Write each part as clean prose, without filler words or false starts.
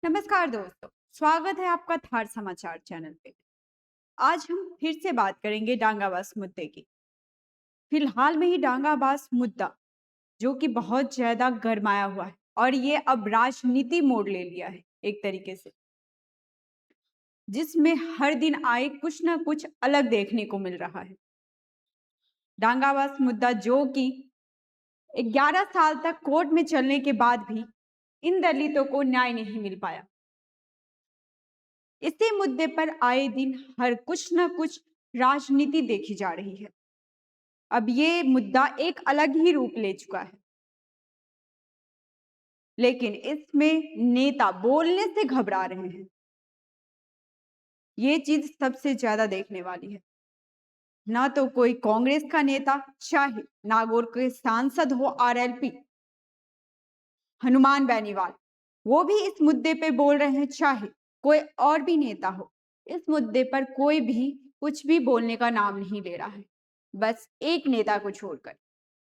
नमस्कार दोस्तों, स्वागत है आपका थार समाचार चैनल पे। आज हम फिर से बात करेंगे डांगाबाज मुद्दे की। फिलहाल में ही डांगाबाज मुद्दा जो कि बहुत ज्यादा गरमाया हुआ है और ये अब राजनीति मोड़ ले लिया है एक तरीके से, जिसमें हर दिन आए कुछ ना कुछ अलग देखने को मिल रहा है। डांगाबाज मुद्दा जो कि 11 साल तक कोर्ट में चलने के बाद भी इन दलितों को न्याय नहीं मिल पाया। इसी मुद्दे पर आए दिन हर कुछ न कुछ राजनीति देखी जा रही है। अब ये मुद्दा एक अलग ही रूप ले चुका है, लेकिन इसमें नेता बोलने से घबरा रहे हैं। ये चीज सबसे ज्यादा देखने वाली है। ना तो कोई कांग्रेस का नेता, चाहे नागौर के सांसद हो आरएलपी हनुमान बेनीवाल, वो भी इस मुद्दे पे बोल रहे हैं, चाहे कोई और भी नेता हो। इस मुद्दे पर कोई भी कुछ भी बोलने का नाम नहीं ले रहा है, बस एक नेता को छोड़कर,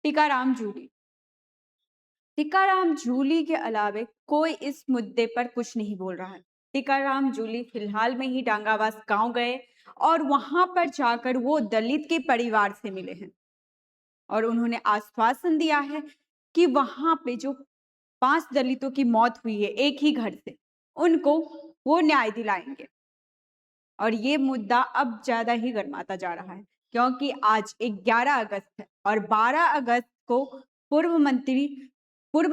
टीकाराम जूली। टीकाराम जूली के अलावे कोई इस मुद्दे पर कुछ नहीं बोल रहा है। टीकाराम जूली फिलहाल में ही डांगाबाज गांव गए और वहां पर जाकर वो दलित के परिवार से मिले हैं और उन्होंने आश्वासन दिया है कि वहां पे जो 5 दलितों की मौत हुई है एक ही घर से, उनको वो न्याय दिलाएंगे। और ये मुद्दा अब ज्यादा ही गर्माता जा रहा है, क्योंकि आज 11 अगस्त है और 12 अगस्त को पूर्व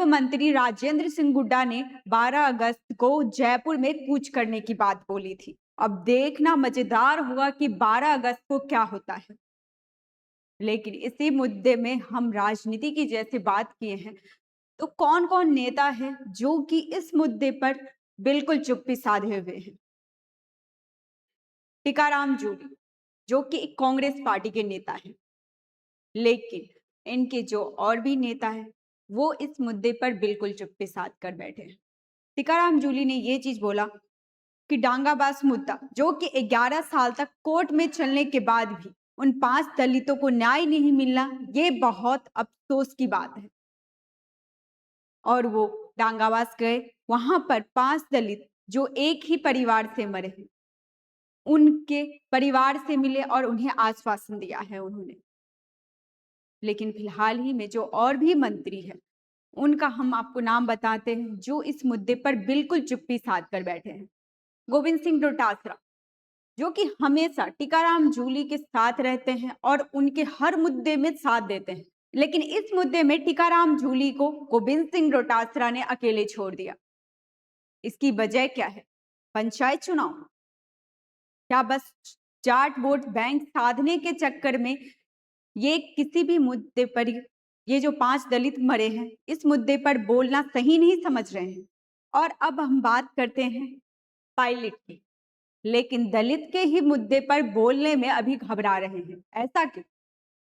मंत्री राजेंद्र सिंह हुड्डा ने 12 अगस्त को जयपुर में कूच करने की बात बोली थी। अब देखना मजेदार होगा कि 12 अगस्त को क्या होता है। लेकिन इसी मुद्दे में हम राजनीति की जैसे बात किए हैं, तो कौन कौन नेता है जो कि इस मुद्दे पर बिल्कुल चुप्पी साधे हुए हैं। टीकाराम जूली जो कि एक कांग्रेस पार्टी के नेता हैं, लेकिन इनके जो और भी नेता हैं वो इस मुद्दे पर बिल्कुल चुप्पी साध कर बैठे हैं। टीकाराम जूली ने ये चीज बोला कि डांगाबाज मुद्दा जो कि 11 साल तक कोर्ट में चलने के बाद भी उन 5 दलितों को न्याय नहीं मिलना, ये बहुत अफसोस की बात है। और वो डांगाबाज गए, वहां पर 5 दलित जो एक ही परिवार से मरे हैं, उनके परिवार से मिले और उन्हें आश्वासन दिया है उन्होंने। लेकिन फिलहाल ही में जो और भी मंत्री हैं, उनका हम आपको नाम बताते हैं जो इस मुद्दे पर बिल्कुल चुप्पी साध कर बैठे हैं। गोविंद सिंह डोटासरा जो कि हमेशा टीकाराम जूली के साथ रहते हैं और उनके हर मुद्दे में साथ देते हैं, लेकिन इस मुद्दे में टीकाराम जूली को गोविंद सिंह डोटासरा ने अकेले छोड़ दिया। इसकी वजह क्या है? पंचायत चुनाव? क्या बस जाट वोट बैंक साधने के चक्कर में ये किसी भी मुद्दे पर, ये जो 5 दलित मरे हैं, इस मुद्दे पर बोलना सही नहीं समझ रहे हैं? और अब हम बात करते हैं पायलट की, लेकिन दलित के ही मुद्दे पर बोलने में अभी घबरा रहे हैं। ऐसा क्यों?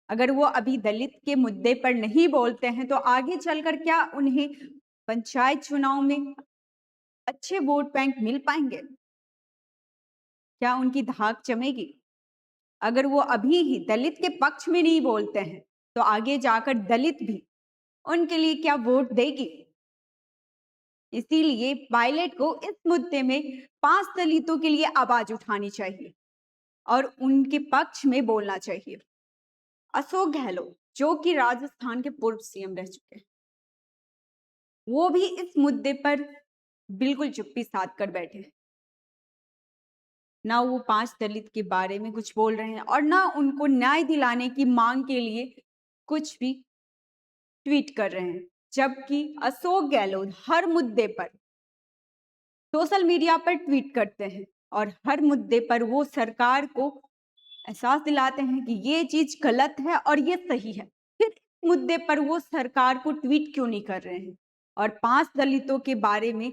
अगर वो अभी दलित के मुद्दे पर नहीं बोलते हैं तो आगे चलकर क्या उन्हें पंचायत चुनाव में अच्छे वोट बैंक मिल पाएंगे? क्या उनकी धाक जमेगी? अगर वो अभी ही दलित के पक्ष में नहीं बोलते हैं तो आगे जाकर दलित भी उनके लिए क्या वोट देगी? इसीलिए पायलट को इस मुद्दे में 5 दलितों के लिए आवाज उठानी चाहिए और उनके पक्ष में बोलना चाहिए। अशोक गहलोत जो कि राजस्थान के पूर्व सीएम रह चुके हैं, वो भी इस मुद्दे पर बिल्कुल चुप्पी साध कर बैठे हैं। ना वो 5 दलित के बारे में कुछ बोल रहे हैं और ना उनको न्याय दिलाने की मांग के लिए कुछ भी ट्वीट कर रहे हैं, जबकि अशोक गहलोत हर मुद्दे पर सोशल मीडिया पर ट्वीट करते हैं और हर मुद्दे पर वो सरकार को एहसास दिलाते हैं कि ये चीज गलत है और ये सही है। फिर इस मुद्दे पर वो सरकार को ट्वीट क्यों नहीं कर रहे हैं और 5 दलितों के बारे में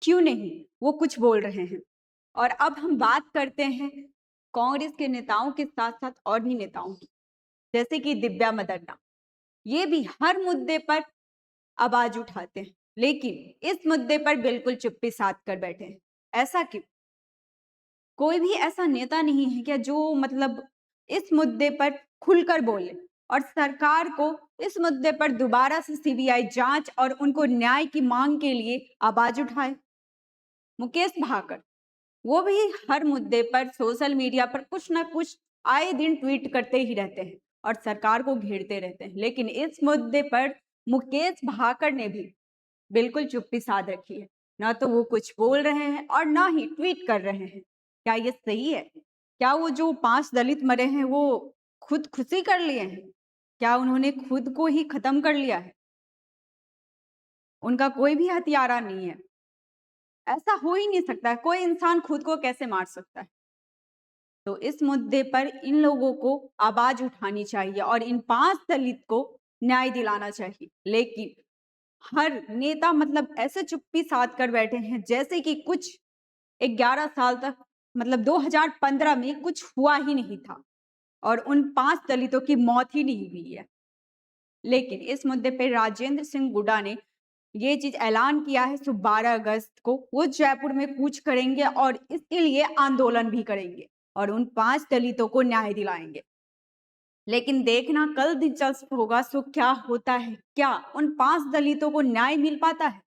क्यों नहीं वो कुछ बोल रहे हैं? और अब हम बात करते हैं कांग्रेस के नेताओं के साथ साथ और भी नेताओं की, जैसे कि दिव्या मदन्ना। ये भी हर मुद्दे पर आवाज उठाते हैं, लेकिन इस मुद्दे पर बिल्कुल चुप्पी साध कर बैठे हैं। ऐसा क्यों? कोई भी ऐसा नेता नहीं है क्या जो मतलब इस मुद्दे पर खुलकर बोले और सरकार को इस मुद्दे पर दोबारा से सीबीआई जांच और उनको न्याय की मांग के लिए आवाज उठाए? मुकेश भाकर, वो भी हर मुद्दे पर सोशल मीडिया पर कुछ ना कुछ आए दिन ट्वीट करते ही रहते हैं और सरकार को घेरते रहते हैं। लेकिन इस मुद्दे पर मुकेश भाकर ने भी बिल्कुल चुप्पी साध रखी है। ना तो वो कुछ बोल रहे हैं और ना ही ट्वीट कर रहे हैं। क्या ये सही है? क्या वो जो 5 दलित मरे हैं वो खुद खुशी कर लिए हैं? क्या उन्होंने खुद को ही खत्म कर लिया है? उनका कोई भी हत्यारा नहीं है। ऐसा हो ही नहीं सकता है। कोई इंसान खुद को कैसे मार सकता है? तो इस मुद्दे पर इन लोगों को आवाज उठानी चाहिए और इन 5 दलित को न्याय दिलाना चाहिए। लेकिन हर नेता मतलब ऐसे चुप्पी साध कर बैठे हैं जैसे कि कुछ 11 साल तक मतलब 2015 में कुछ हुआ ही नहीं था और उन 5 दलितों की मौत ही नहीं हुई है। लेकिन इस मुद्दे पे राजेंद्र सिंह गुड्डा ने ये चीज ऐलान किया है, सो 12 अगस्त को वो जयपुर में कूच करेंगे और इसके लिए आंदोलन भी करेंगे और उन 5 दलितों को न्याय दिलाएंगे। लेकिन देखना कल दिलचस्प होगा, सो क्या होता है? क्या उन 5 दलितों को न्याय मिल पाता है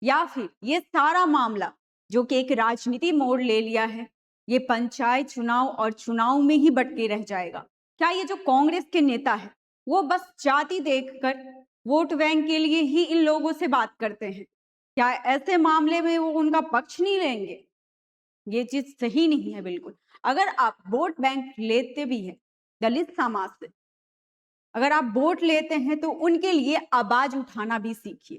या फिर ये सारा मामला जो कि एक राजनीति मोड़ ले लिया है, ये पंचायत चुनाव और चुनाव में ही बटके रह जाएगा? क्या ये जो कांग्रेस के नेता है वो बस जाति देखकर वोट बैंक के लिए ही इन लोगों से बात करते हैं? क्या ऐसे मामले में वो उनका पक्ष नहीं लेंगे? ये चीज सही नहीं है बिल्कुल। अगर आप वोट बैंक लेते भी हैं दलित समाज से, अगर आप वोट लेते हैं तो उनके लिए आवाज उठाना भी सीखिए,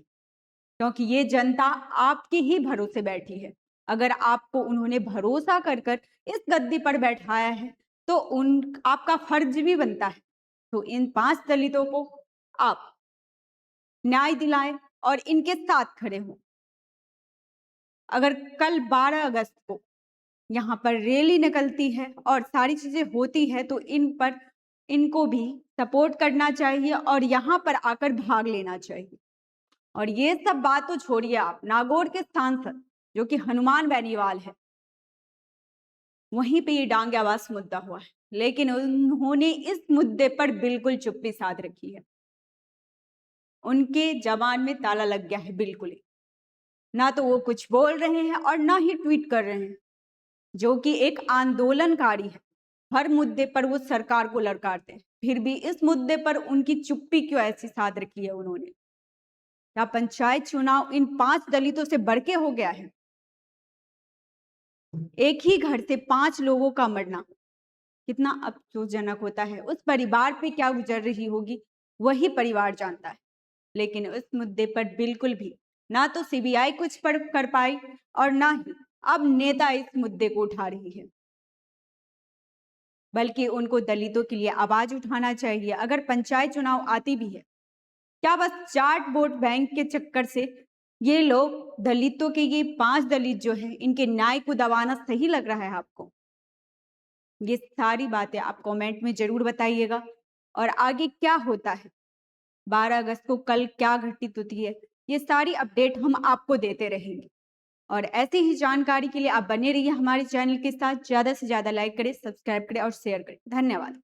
क्योंकि ये जनता आपके ही भरोसे बैठी है। अगर आपको उन्होंने भरोसा कर कर इस गद्दी पर बैठाया है तो उन आपका फर्ज भी बनता है तो इन 5 दलितों को आप न्याय दिलाएं और इनके साथ खड़े हों। अगर कल 12 अगस्त को यहाँ पर रैली निकलती है और सारी चीजें होती है तो इनको भी सपोर्ट करना चाहिए और यहाँ पर आकर भाग लेना चाहिए। और ये सब बात तो छोड़िए, आप नागौर के सांसद जो कि हनुमान बेनीवाल है, वहीं पे ये डांग आवाज मुद्दा हुआ है, लेकिन उन्होंने इस मुद्दे पर बिल्कुल चुप्पी साध रखी है। उनके जबान में ताला लग गया है बिल्कुल ही। ना तो वो कुछ बोल रहे हैं और ना ही ट्वीट कर रहे हैं, जो कि एक आंदोलनकारी है। हर मुद्दे पर वो सरकार को ललकारते हैं, फिर भी इस मुद्दे पर उनकी चुप्पी क्यों ऐसी साध रखी है उन्होंने? क्या पंचायत चुनाव इन 5 दलितों से बढ़ के हो गया है? एक ही घर से 5 लोगों का मरना कितना अफसोसजनक होता है। उस परिवार पे क्या गुजर रही होगी वही परिवार जानता है। लेकिन उस मुद्दे पर बिल्कुल भी ना तो सीबीआई कुछ पर कर पाई और ना ही अब नेता इस मुद्दे को उठा रही है, बल्कि उनको दलितों के लिए आवाज उठाना चाहिए। अगर पंचायत चुनाव आती भी है, क्या बस चार्ट वोट बैंक के चक्कर से ये लोग दलितों के ये 5 दलित जो है इनके न्याय को दबाना सही लग रहा है आपको? ये सारी बातें आप कमेंट में जरूर बताइएगा और आगे क्या होता है, 12 अगस्त को कल क्या घटित होती है, ये सारी अपडेट हम आपको देते रहेंगे। और ऐसी ही जानकारी के लिए आप बने रहिए हमारे चैनल के साथ। ज्यादा से ज्यादा लाइक करें, सब्सक्राइब करें और शेयर करें। धन्यवाद।